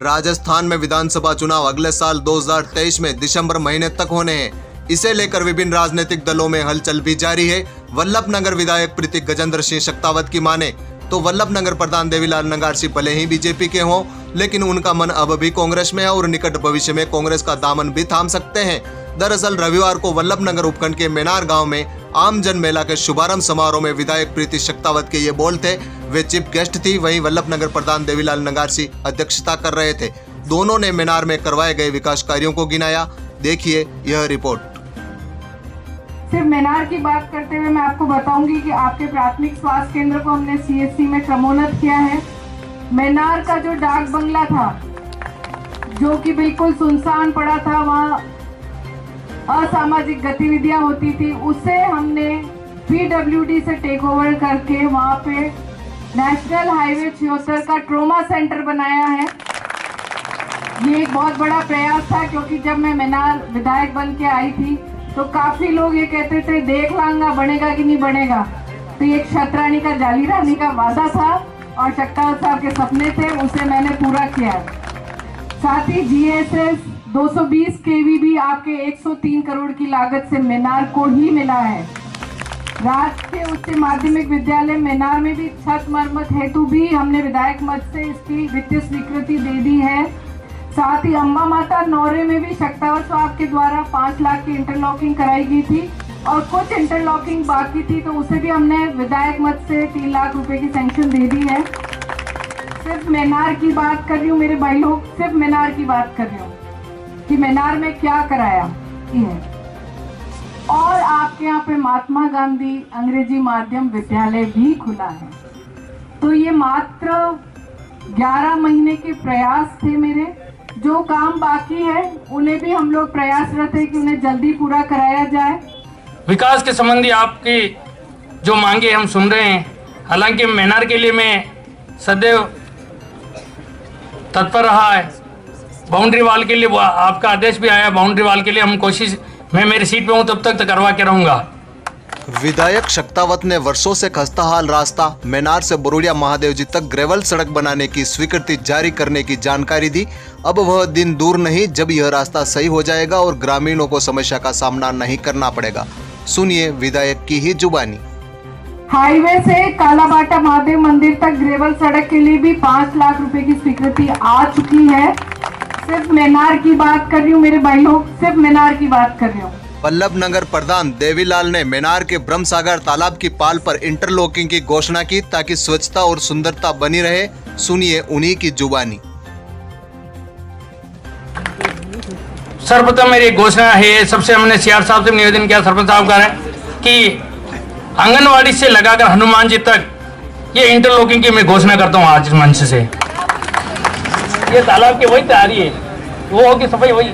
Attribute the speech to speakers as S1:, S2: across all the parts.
S1: राजस्थान में विधानसभा चुनाव अगले साल 2023 में दिसंबर महीने तक होने हैं। इसे लेकर विभिन्न राजनीतिक दलों में हलचल भी जारी है। वल्लभनगर विधायक प्रतीक गजेंद्र सिंह शक्तावत की माने तो वल्लभनगर प्रधान देवीलाल नंगारसी भले ही बीजेपी के हों, लेकिन उनका मन अब भी कांग्रेस में है और निकट भविष्य में कांग्रेस का दामन भी थाम सकते हैं। दरअसल रविवार को वल्लभनगर उपखंड के मेनार गांव में आम जन मेला के शुभारंभ समारोह में विधायक प्रतीक शक्तावत के ये बोल थे। वे चीफ गेस्ट थी, वहीं वल्लभनगर प्रधान देवीलाल नंगारसी अध्यक्षता कर रहे थे। दोनों ने मेनार में करवाए गए विकास कार्यों को गिनाया। देखिए यह रिपोर्ट।
S2: सिर्फ मेनार की बात करते हुए मैं आपको बताऊंगी कि आपके प्राथमिक स्वास्थ्य केंद्र को हमने सीएससी में क्रमोन्नत किया है। मेनार का जो डाक बंगला था, जो कि बिल्कुल सुनसान पड़ा था, वहाँ असामाजिक गतिविधियां होती थी, उसे हमने पीडब्ल्यूडी से टेक ओवर करके वहाँ पे नेशनल हाईवे 76 का ट्रोमा सेंटर बनाया है। ये एक बहुत बड़ा प्रयास था, क्योंकि जब मैं मेनार विधायक बन के आई थी तो काफी लोग ये कहते थे देख लांगा बनेगा कि नहीं बनेगा। तो ये एक क्षत्राणी का जाली रानी का वादा था और शक्तावत साहब के सपने थे, उसे मैंने पूरा किया। साथ ही जीएसएस 220 केवी भी आपके 103 करोड़ की लागत से मेनार को ही मिला है। राजकीय उच्च माध्यमिक विद्यालय मेनार में भी छत मरम्मत हेतु भी हमने विधायक मद से इसकी वित्तीय स्वीकृति दे दी है। साथ ही अम्बा माता नौरे में भी शक्तावत साहब के द्वारा 5 लाख की इंटरलॉकिंग कराई गई थी और कुछ इंटरलॉकिंग बाकी थी, तो उसे भी हमने विधायक मद से 3 लाख रुपए की सैंक्शन दे दी है। सिर्फ मेनार की बात कर रही हूँ मेरे भाई लोग, सिर्फ मेनार की बात कर रही हूँ कि मेनार में क्या कराया है। और आपके यहाँ पे महात्मा गांधी अंग्रेजी माध्यम विद्यालय भी खुला है। तो ये मात्र 11 महीने के प्रयास थे मेरे। जो काम बाकी है उन्हें भी हम लोग प्रयासरत है कि उन्हें जल्दी पूरा कराया जाए।
S3: विकास के संबंधी आपकी जो मांगे हम सुन रहे हैं। हालांकि मेनार के लिए मैं सदैव तत्पर रहा है। बाउंड्री वाल के लिए आपका आदेश भी आया, बाउंड्री वाल के लिए हम कोशिश, मैं मेरी सीट पे हूँ तब तक करवा के रहूँगा।
S1: विधायक शक्तावत ने वर्षों से खस्ताहाल रास्ता मेनार से बरोड़िया महादेव जी तक ग्रेवल सड़क बनाने की स्वीकृति जारी करने की जानकारी दी। अब वह दिन दूर नहीं जब यह रास्ता सही हो जाएगा और ग्रामीणों को समस्या का सामना नहीं करना पड़ेगा। सुनिए विधायक की ही जुबानी।
S2: हाईवे से कालाबाटा महादेव मंदिर तक ग्रेवल सड़क के लिए भी 5 लाख रुपए की स्वीकृति आ चुकी है। सिर्फ मेनार की बात कर रही हूँ मेरे भाई लोग, सिर्फ मेनार की बात कर रही हूँ।
S1: वल्लभनगर प्रधान देवीलाल ने मेनार के ब्रह्मसागर तालाब की पाल पर इंटरलॉकिंग की घोषणा की ताकि स्वच्छता और सुंदरता बनी रहे। सुनिए उन्हीं की जुबानी।
S3: सर्वप्रथम मेरी घोषणा है, सबसे हमने सीआर साहब से निवेदन किया, सरपंच साहब का है कि आंगनवाड़ी से लगाकर हनुमान जी तक ये इंटरलॉकिंग की मैं घोषणा करता हूँ आज मंच से। ये तालाब की वही तैयारी है, वो होगी सफाई, वही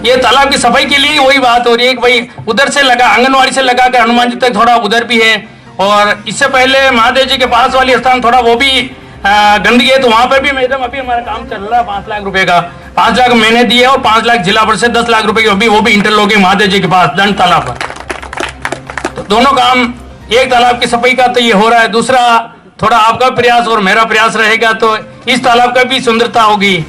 S3: ये तालाब की सफाई के लिए वही बात हो रही है कि भाई उधर से लगा, आंगनवाड़ी से लगा कर हनुमान जी तक थोड़ा उधर भी है। और इससे पहले महादेव जी के पास वाली स्थान थोड़ा वो भी गंदगी है, तो वहां पर भी मैडम अभी हमारा काम चल रहा है। 5 लाख रुपए का, 5 लाख मैंने दिए और 5 लाख जिला परिषद 10 लाख रुपए की वो भी इंटरलॉकिंग महादेव जी के पास दंड तालाब पर। तो दोनों काम, एक तालाब की सफाई का तो ये हो रहा है, दूसरा थोड़ा आपका प्रयास और मेरा प्रयास रहेगा तो इस तालाब का भी सुंदरता होगी।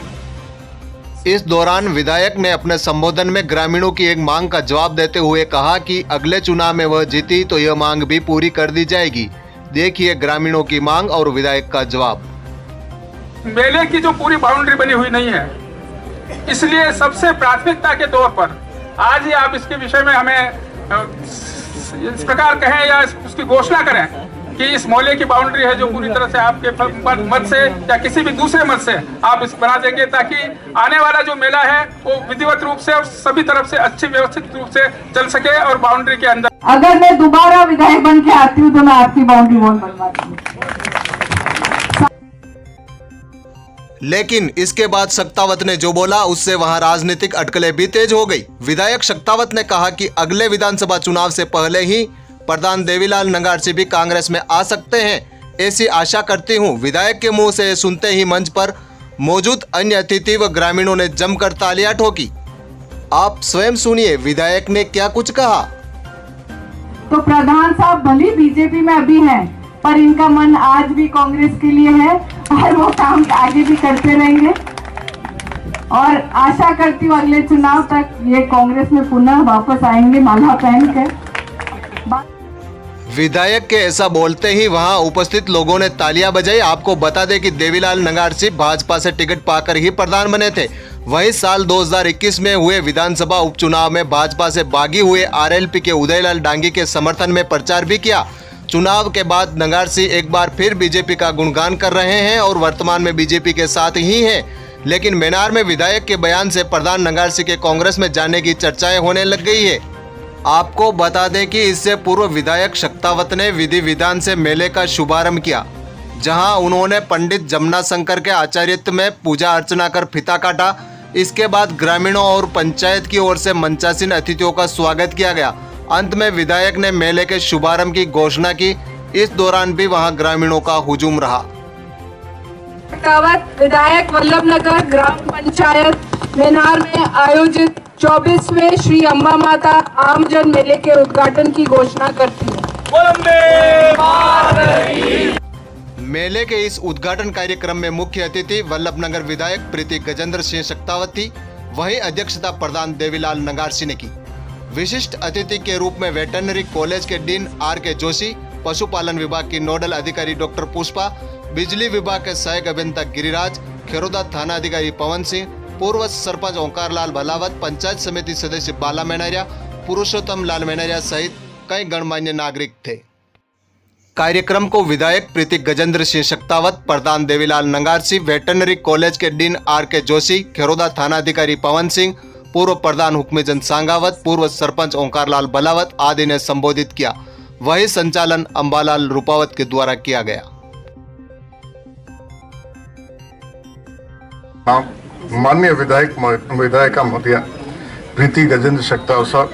S1: इस दौरान विधायक ने अपने संबोधन में ग्रामीणों की एक मांग का जवाब देते हुए कहा कि अगले चुनाव में वह जीती तो यह मांग भी पूरी कर दी जाएगी। देखिए ग्रामीणों की मांग और विधायक का जवाब।
S4: मेले की जो पूरी बाउंड्री बनी हुई नहीं है, इसलिए सबसे प्राथमिकता के तौर पर आज ही आप इसके विषय में हमें इस प्रकार कहें या उसकी घोषणा करें कि इस मोहल्ले की बाउंड्री है जो पूरी तरह से आपके मत से या किसी भी दूसरे मत से आप इस बना देंगे, ताकि आने वाला जो मेला है वो विधिवत रूप से और सभी तरफ से अच्छी व्यवस्थित रूप से चल सके और बाउंड्री के अंदर।
S2: अगर मैं दोबारा विधायक बन के आती हूँ तो मैं आपकी बाउंड्री वॉल बनवाती हूँ।
S1: लेकिन इसके बाद शक्तावत ने जो बोला उससे वहां राजनीतिक अटकलें भी तेज हो गई। विधायक शक्तावत ने कहा कि अगले विधानसभा चुनाव से पहले ही प्रधान देवीलाल नंगारसी भी कांग्रेस में आ सकते हैं, ऐसी आशा करती हूं। विधायक के मुंह से सुनते ही मंच पर मौजूद अन्य अतिथि व ग्रामीणों ने जमकर तालियां ठोकी। आप स्वयं सुनिए विधायक ने क्या कुछ कहा।
S2: तो प्रधान साहब भले बीजेपी में अभी हैं, पर इनका मन आज भी कांग्रेस के लिए है और वो काम आगे भी करते रहेंगे। और आशा करती हूँ अगले चुनाव तक ये कांग्रेस में पुनः वापस आएंगे माला पहन कर।
S1: विधायक के ऐसा बोलते ही वहां उपस्थित लोगों ने तालियां बजाई। आपको बता दें कि देवीलाल नंगारसी भाजपा से टिकट पाकर ही प्रधान बने थे। वहीं साल 2021 में हुए विधानसभा उपचुनाव में भाजपा से बागी हुए आरएलपी के उदयलाल डांगी के समर्थन में प्रचार भी किया। चुनाव के बाद नंगारसी एक बार फिर बीजेपी का गुणगान कर रहे हैं और वर्तमान में बीजेपी के साथ ही हैं। लेकिन मेनार में विधायक के बयान से प्रधान नंगारसी के कांग्रेस में जाने की चर्चाएं होने लग गई है। आपको बता दें कि इससे पूर्व विधायक शक्तावत ने विधि विधान से मेले का शुभारंभ किया, जहां उन्होंने पंडित जमुना शंकर के आचार्यत्व में पूजा अर्चना कर फीता काटा। इसके बाद ग्रामीणों और पंचायत की ओर से मंचासीन अतिथियों का स्वागत किया गया। अंत में विधायक ने मेले के शुभारंभ की घोषणा की। इस दौरान भी वहां ग्रामीणों का हुजूम रहा।
S2: शक्तावत विधायक वल्लभनगर ग्राम पंचायत मेनार में आयोजित 24वें श्री अम्बा माता आमजन मेले के उद्घाटन की घोषणा करती हूँ।
S1: मेले के इस उद्घाटन कार्यक्रम में मुख्य अतिथि वल्लभनगर विधायक प्रीति गजेंद्र सिंह शक्तावत थी। वहीं अध्यक्षता प्रधान देवीलाल नंगारसी ने की। विशिष्ट अतिथि के रूप में वेटरनरी कॉलेज के डीन आर.के. जोशी, पशुपालन विभाग की नोडल अधिकारी डॉक्टर पुष्पा, बिजली विभाग के सहायक अभियंता गिरिराज, खेरोदा थाना अधिकारी पवन सिंह, पूर्व सरपंच ओंकार लाल भलावत, पंचायत समिति सदस्य बाला मेनारिया, पुरुषोत्तम लाल मेनारिया सहित कई गणमान्य नागरिक थे। कार्यक्रम को विधायक प्रीति गजेंद्र सिंह शक्तावत, प्रधान देवीलाल नंगारसी, वेटरनरी कॉलेज के डीन आर.के. जोशी, खेरोदा थाना अधिकारी पवन सिंह, पूर्व प्रधान हुक्मीचंद सांगावत, पूर्व सरपंच ओंकार लाल भलावत आदि ने संबोधित किया। वही संचालन अंबालाल रूपावत के द्वारा किया गया।
S5: माननीय विधायिका महोदया प्रीति गजेंद्र शक्तावत साहब,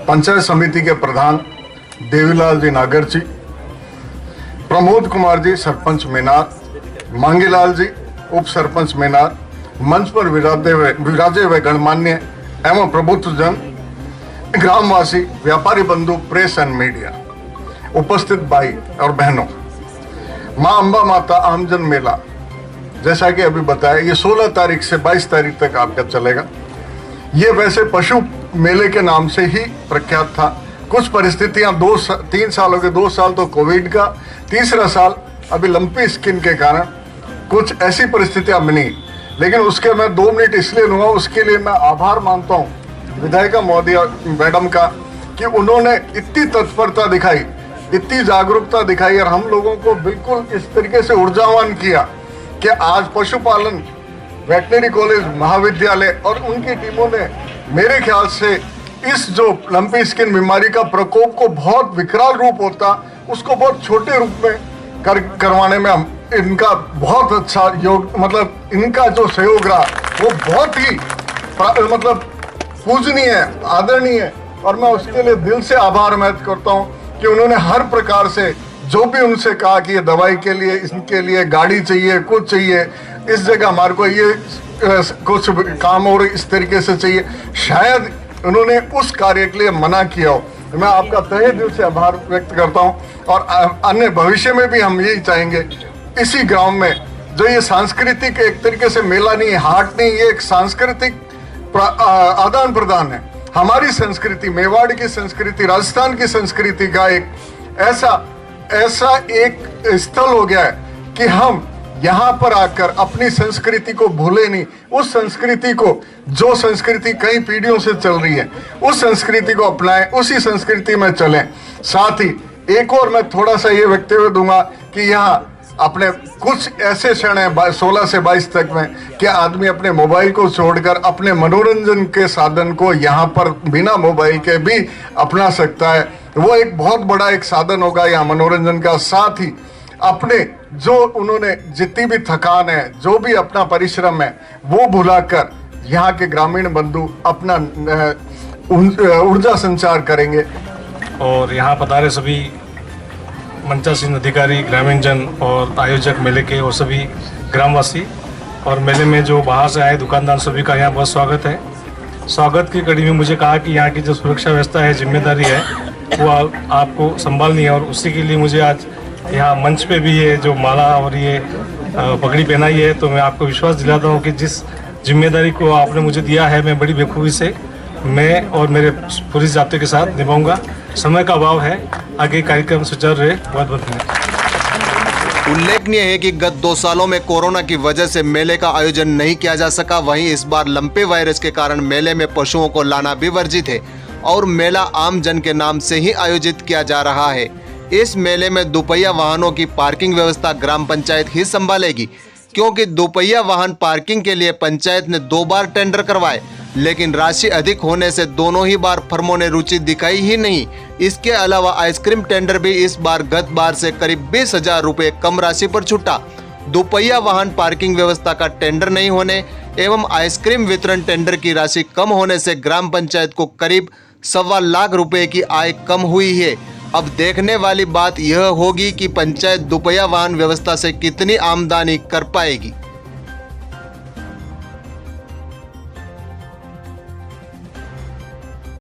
S5: पंचायत समिति के प्रधान देवीलाल जी नागर जी, प्रमोद कुमार जी सरपंच मेनार, मांगीलाल जी उप सरपंच मेनार, मंच पर विराजे हुए गणमान्य एवं प्रबुद्धजन, ग्रामवासी, व्यापारी बंधु, प्रेस एंड मीडिया, उपस्थित भाई और बहनों, मां अंबा माता आमजन मेला जैसा कि अभी बताया ये 16 तारीख से 22 तारीख तक आपका चलेगा। ये वैसे पशु मेले के नाम से ही प्रख्यात था। कुछ परिस्थितियां 2-3 साल हो गए, 2 साल तो कोविड का, तीसरा साल अभी लंपी स्किन के कारण कुछ ऐसी परिस्थितियां बनी। लेकिन उसके मैं 2 मिनट इसलिए लूँगा, उसके लिए मैं आभार मानता हूँ विधायिका महोदया मैडम का कि उन्होंने इतनी तत्परता दिखाई, इतनी जागरूकता दिखाई और हम लोगों को बिल्कुल इस तरीके से ऊर्जावान किया कि आज पशुपालन वेटनरी कॉलेज महाविद्यालय और उनकी टीमों ने मेरे ख्याल से इस जो लंपी स्किन बीमारी का प्रकोप को बहुत विकराल रूप होता उसको बहुत छोटे रूप में करवाने में इनका बहुत अच्छा योग, मतलब इनका जो सहयोग रहा वो बहुत ही मतलब पूजनीय है, आदरणीय है। और मैं उसके लिए दिल से आभार व्यक्त करता हूँ कि उन्होंने हर प्रकार से जो भी उनसे कहा कि ये दवाई के लिए, इनके लिए गाड़ी चाहिए, कुछ चाहिए, इस जगह हमारे को ये कुछ काम और इस तरीके से चाहिए, शायद उन्होंने उस कार्य के लिए मना किया हो। मैं आपका तहे दिल से आभार व्यक्त करता हूं। और अन्य भविष्य में भी हम यही चाहेंगे इसी गांव में जो ये सांस्कृतिक एक तरीके से मेला नहीं है, हाट नहीं, ये एक सांस्कृतिक आदान प्रदान है। हमारी संस्कृति, मेवाड़ की संस्कृति, राजस्थान की संस्कृति का एक ऐसा एक स्थल हो गया है कि हम यहाँ पर आकर अपनी संस्कृति को भूले नहीं, उस संस्कृति को, जो संस्कृति कई पीढ़ियों से चल रही है, उस संस्कृति को अपनाएं, उसी संस्कृति में चलें। साथ ही एक और मैं थोड़ा सा ये वक्तव्य दूंगा कि यहाँ अपने कुछ ऐसे क्षण हैं 16 से 22 तक में कि आदमी अपने मोबाइल को छोड़कर अपने मनोरंजन के साधन को यहाँ पर बिना मोबाइल के भी अपना सकता है। वो एक बहुत बड़ा एक साधन होगा यहाँ मनोरंजन का। साथ ही अपने जो उन्होंने जितनी भी थकान है, जो भी अपना परिश्रम है, वो भुलाकर यहाँ के ग्रामीण बंधु अपना ऊर्जा संचार करेंगे।
S6: और यहाँ पधारे सभी मंचासीन अधिकारी, ग्रामीण जन और आयोजक मेले के और सभी ग्रामवासी और मेले में जो बाहर से आए दुकानदार, सभी का यहाँ बहुत स्वागत है। स्वागत की कड़ी में मुझे कहा कि यहाँ की जो सुरक्षा व्यवस्था है, जिम्मेदारी है, वो आपको संभालनी है। और उसी के लिए मुझे आज यहाँ मंच पे भी ये जो माला और ये पगड़ी पहनाई है, तो मैं आपको विश्वास दिलाता हूँ कि जिस जिम्मेदारी को आपने मुझे दिया है, मैं बड़ी बेखूबी से मैं और मेरे पुलिस जाब्ते के साथ निभाऊंगा। समय का अभाव है, आगे कार्यक्रम सुचारू रहे। बहुत बहुत धन्यवाद।
S1: उल्लेखनीय है कि गत 2 सालों में कोरोना की वजह से मेले का आयोजन नहीं किया जा सका। वहीं इस बार लंपे वायरस के कारण मेले में पशुओं को लाना भी वर्जित है और मेला आम जन के नाम से ही आयोजित किया जा रहा है। इस मेले में दोपहिया वाहनों की पार्किंग व्यवस्था ग्राम पंचायत ही संभालेगी, क्योंकि दोपहिया वाहन पार्किंग के लिए पंचायत ने 2 बार टेंडर करवाए, लेकिन राशि अधिक होने से दोनों ही बार फर्मों ने रुचि दिखाई ही नहीं। इसके अलावा आइसक्रीम टेंडर भी इस बार गत बार से करीब 20,000 रुपये कम राशि पर छूटा। दोपहिया वाहन पार्किंग व्यवस्था का टेंडर नहीं होने एवं आइसक्रीम वितरण टेंडर की राशि कम होने से ग्राम पंचायत को करीब 1.25 लाख रुपए की आय कम हुई है। अब देखने वाली बात यह होगी कि पंचायत दोपहिया वाहन व्यवस्था से कितनी आमदनी कर पाएगी।